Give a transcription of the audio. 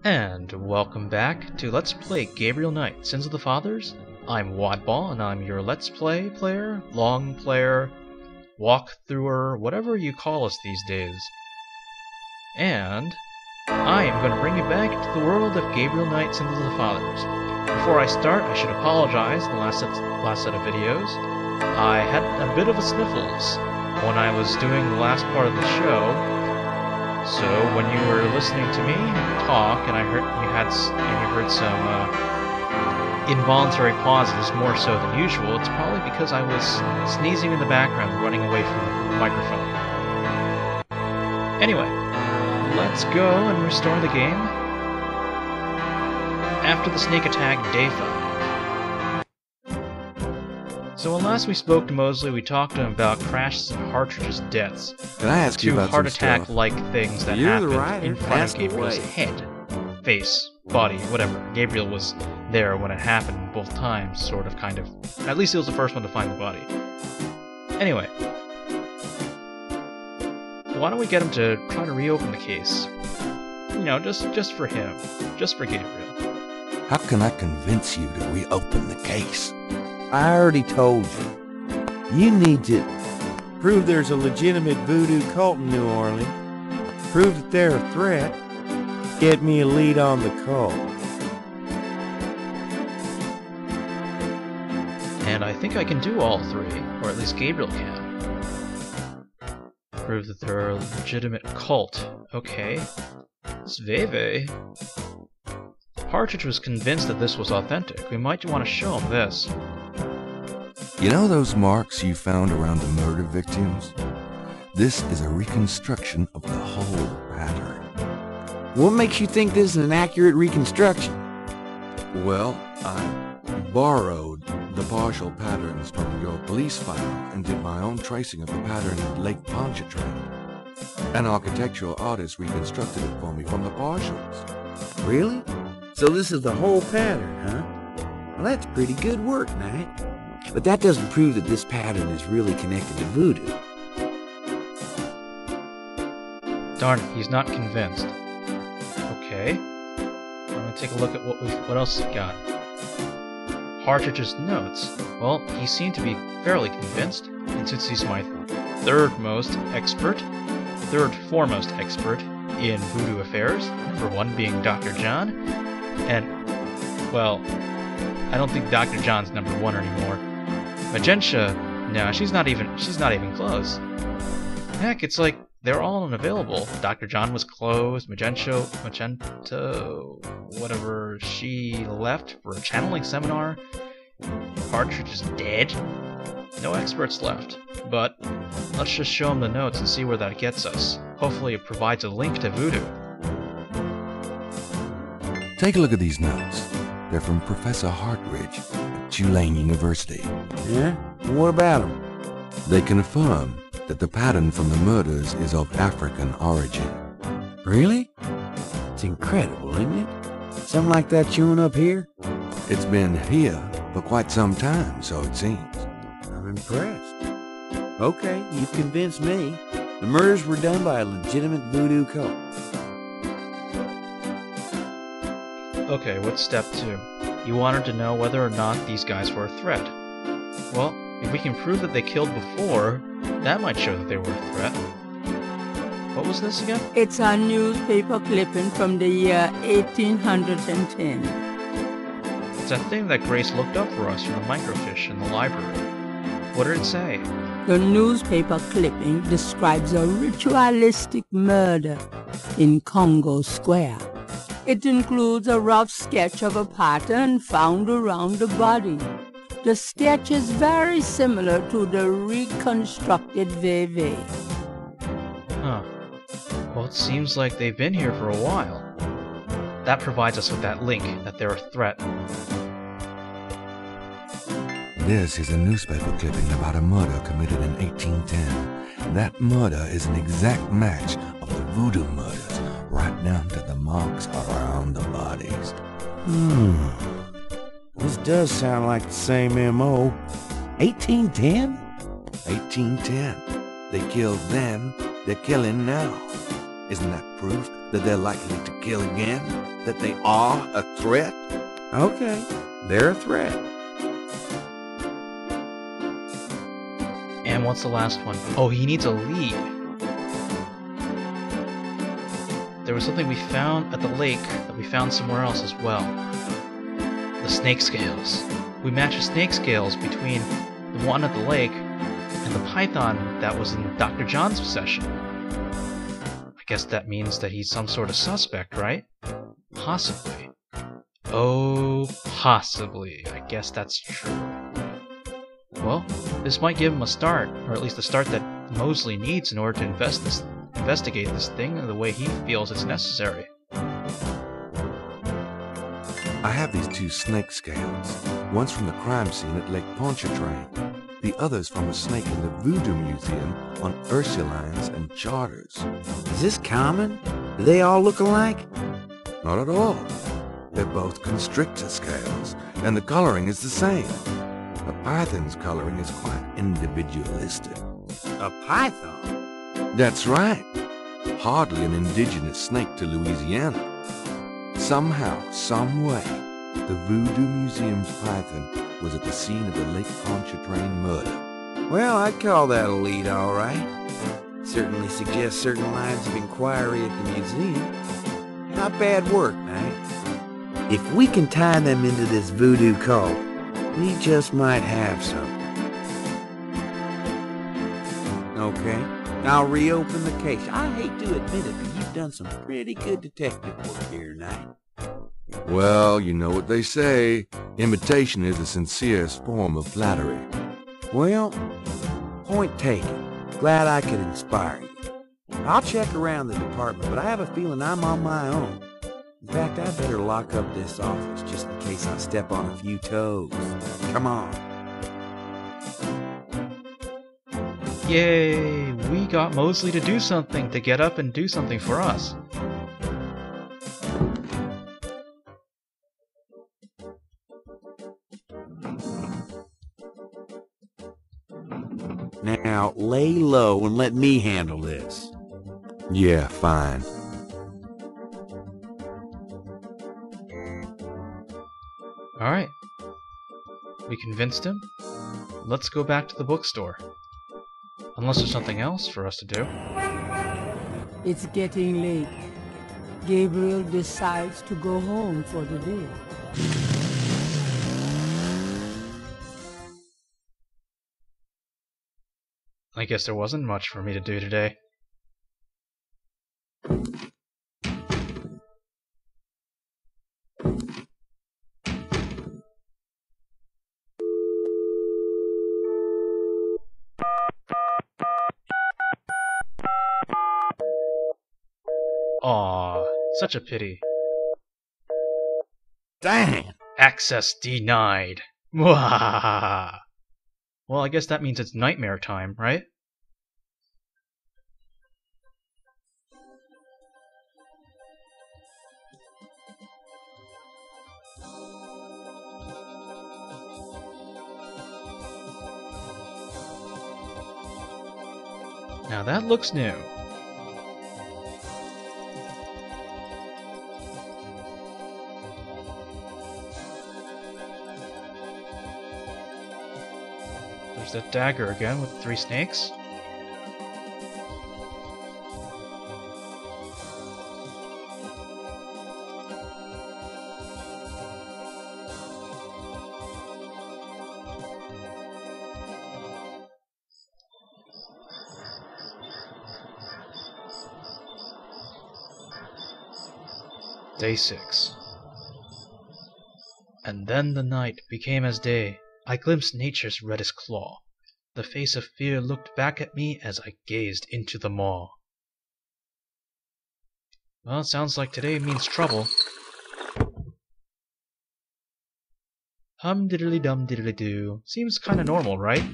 And welcome back to Let's Play Gabriel Knight, Sins of the Fathers. I'm Wodball, and I'm your Let's Play player, long player, walkthrougher, whatever you call us these days. And I am going to bring you back to the world of Gabriel Knight, Sins of the Fathers. Before I start, I should apologize in the last set of videos. I had a bit of a sniffles when I was doing the last part of the show. So when you were listening to me talk, and you heard some involuntary pauses more so than usual, it's probably because I was sneezing in the background, running away from the microphone. Anyway, let's go and restore the game. After the sneak attack, day 5. So when last we spoke to Mosely, we talked to him about Crash's and Partridge's deaths. Can I ask you about heart some attack-like things that happened in front of Gabriel's head, face, body, whatever. Gabriel was there when it happened both times, sort of, kind of. At least he was the first one to find the body. Anyway, why don't we get him to try to reopen the case? You know, just for him, just for Gabriel. How can I convince you to reopen the case? I already told you. You need to prove there's a legitimate voodoo cult in New Orleans, prove that they're a threat, get me a lead on the cult. And I think I can do all three, or at least Gabriel can. Prove that they're a legitimate cult. Okay. This Veve. Partridge was convinced that this was authentic. We might want to show him this. You know those marks you found around the murder victims? This is a reconstruction of the whole pattern. What makes you think this is an accurate reconstruction? Well, I borrowed the partial patterns from your police file and did my own tracing of the pattern at Lake Pontchartrain. An architectural artist reconstructed it for me from the partials. Really? So this is the whole pattern, huh? Well, that's pretty good work, Knight. But that doesn't prove that this pattern is really connected to voodoo. Darn it, he's not convinced. Okay. I'm gonna take a look at what else he's got. Partridge's notes. Well, he seemed to be fairly convinced, and since he's my third foremost expert in voodoo affairs, number 1 being Dr. John, and, well, I don't think Dr. John's number 1 anymore. Magenta, no, she's not even close. Heck, it's like they're all unavailable. Dr. John was closed, Magenta, whatever, she left for a channeling seminar. Partridge is dead. No experts left. But let's just show him the notes and see where that gets us. Hopefully it provides a link to voodoo. Take a look at these notes. They're from Professor Hartridge at Tulane University. Yeah? What about them? They confirm that the pattern from the murders is of African origin. Really? It's incredible, isn't it? Something like that showing up here? It's been here for quite some time, so it seems. I'm impressed. Okay, you've convinced me. The murders were done by a legitimate voodoo cult. Okay, what's step 2? You wanted to know whether or not these guys were a threat. Well, if we can prove that they killed before, that might show that they were a threat. What was this again? It's a newspaper clipping from the year 1810. It's a thing that Grace looked up for us from the microfiche in the library. What did it say? The newspaper clipping describes a ritualistic murder in Congo Square. It includes a rough sketch of a pattern found around the body. The sketch is very similar to the reconstructed Veve. Huh. Well, it seems like they've been here for a while. That provides us with that link that they're a threat. This is a newspaper clipping about a murder committed in 1810. That murder is an exact match of the voodoo murders, right down to the marks around the bodies. This does sound like the same M.O. 1810? 1810. They killed then, they're killing now. Isn't that proof that they're likely to kill again? That they are a threat? Okay, they're a threat. And what's the last one? Oh, he needs a lead. There was something we found at the lake that we found somewhere else as well. The snake scales. We matched the snake scales between the one at the lake and the python that was in Dr. John's possession. I guess that means that he's some sort of suspect, right? Possibly. Oh, possibly. I guess that's true. Well, this might give him a start, or at least a start that Mosely needs in order to investigate this thing the way he feels it's necessary. I have these 2 snake scales. One's from the crime scene at Lake Pontchartrain. The other's from a snake in the Voodoo Museum on Ursulines and Charters. Is this common? Do they all look alike? Not at all. They're both constrictor scales, and the coloring is the same. A python's coloring is quite individualistic. A python? That's right. Hardly an indigenous snake to Louisiana. Somehow, some way, the Voodoo Museum's python was at the scene of the Lake Pontchartrain murder. Well, I'd call that a lead, all right. Certainly suggests certain lines of inquiry at the museum. Not bad work, Knight. If we can tie them into this voodoo cult, we just might have something. Okay, I'll reopen the case. I hate to admit it, but you've done some pretty good detective work here, Knight. Well, you know what they say. Imitation is the sincerest form of flattery. Well, point taken. Glad I could inspire you. I'll check around the department, but I have a feeling I'm on my own. In fact, I better lock up this office just in case I step on a few toes. Come on. Yay! We got Mosely to do something, to get up and do something for us. Now, lay low and let me handle this. Yeah, fine. Alright. We convinced him. Let's go back to the bookstore. Unless there's something else for us to do. It's getting late. Gabriel decides to go home for the day. I guess there wasn't much for me to do today. Aw, such a pity. Dang! Access denied. Mwahaha. Well, I guess that means it's nightmare time, right? Now that looks new. There's that dagger again with 3 snakes. Day 6. And then the night became as day. I glimpsed nature's reddest claw. The face of fear looked back at me as I gazed into the maw. Well, it sounds like today means trouble. Hum diddly dum diddly doo. Seems kinda normal, right?